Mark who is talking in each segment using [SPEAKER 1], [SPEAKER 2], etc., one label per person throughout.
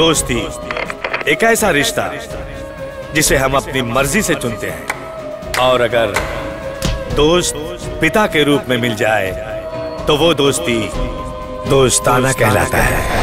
[SPEAKER 1] दोस्ती एक ऐसा रिश्ता जिसे हम अपनी मर्जी से चुनते हैं, और अगर दोस्त पिता के रूप में मिल जाए तो वो दोस्ती दोस्ताना कहलाता है।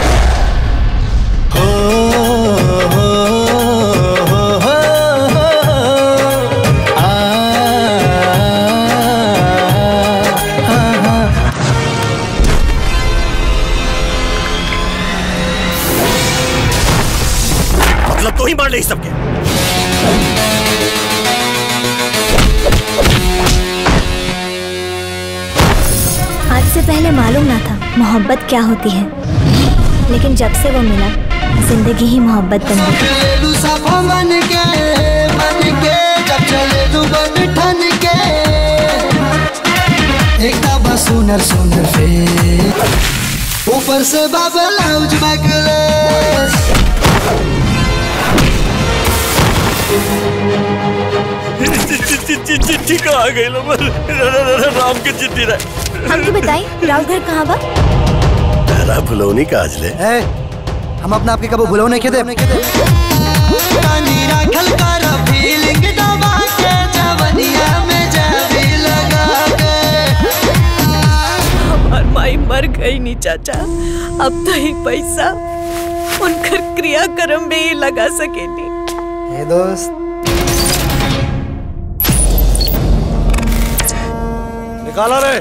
[SPEAKER 2] मतलब तो ही मार ले सबके।
[SPEAKER 3] आज से पहले मालूम ना था मोहब्बत क्या होती है, लेकिन जब से वो मिला जिंदगी ही मोहब्बत बन गई।
[SPEAKER 4] सुनर सुनर फेस ऊपर से बाबा लाउज मैगलेस।
[SPEAKER 2] चिट्ठी कहाँ गई राम की चिट्ठी रहे।
[SPEAKER 3] हमको बताई राव घर कहाँ बा?
[SPEAKER 2] भुलौनी का आज ले
[SPEAKER 4] हम अपना आपके कबो भुलौने के दे।
[SPEAKER 5] हमार माई मर गई नी चाचा, अब तो ही पैसा उनकर क्रियाक्रम में ही लगा सकेनी।
[SPEAKER 4] हे दोस्त
[SPEAKER 2] निकाला रे,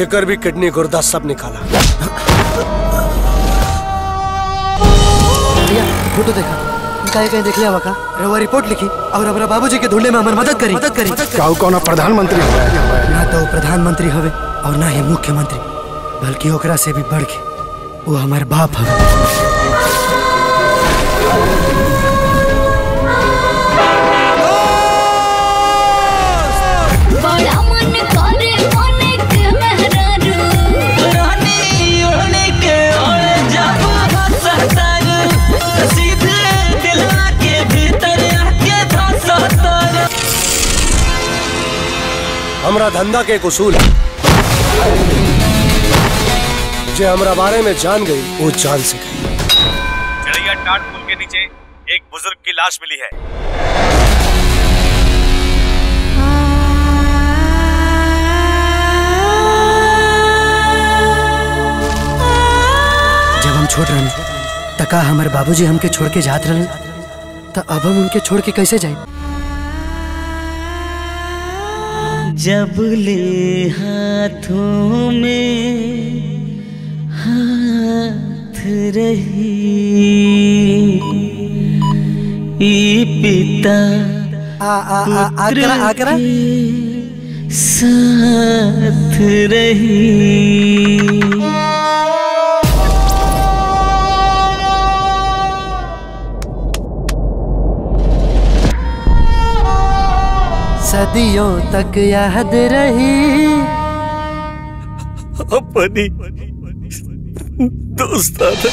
[SPEAKER 2] एक भी किडनी गुर्दा सब निकाला।
[SPEAKER 4] फोटो देखा कहीं देख लिया वका रवा रिपोर्ट लिखी और हमारा बाबूजी के ढूंढने में हमारी मदद करी।
[SPEAKER 2] कौन प्रधानमंत्री
[SPEAKER 4] ना तो प्रधानमंत्री हवे और ना ही मुख्यमंत्री, बल्कि ओकरा से भी बढ़ के वो हमारे बाप हवे।
[SPEAKER 2] हमरा धंधा के एक उसूल है, जो हमरा बारे में जान गई वो जान से गई।
[SPEAKER 1] चढ़ैया टाट पुल के नीचे एक बुजुर्ग की लाश मिली है।
[SPEAKER 4] जब हम छोड़ रहे तका हमारे बाबूजी हमके छोड़ के जात रहे, तो अब हम उनके छोड़ के कैसे जाए?
[SPEAKER 6] जब ले हाथों में हाथ रही पिता
[SPEAKER 4] आकरा
[SPEAKER 6] साथ रही।
[SPEAKER 4] सदियों तक याद रही
[SPEAKER 2] अपनी दोस्ताना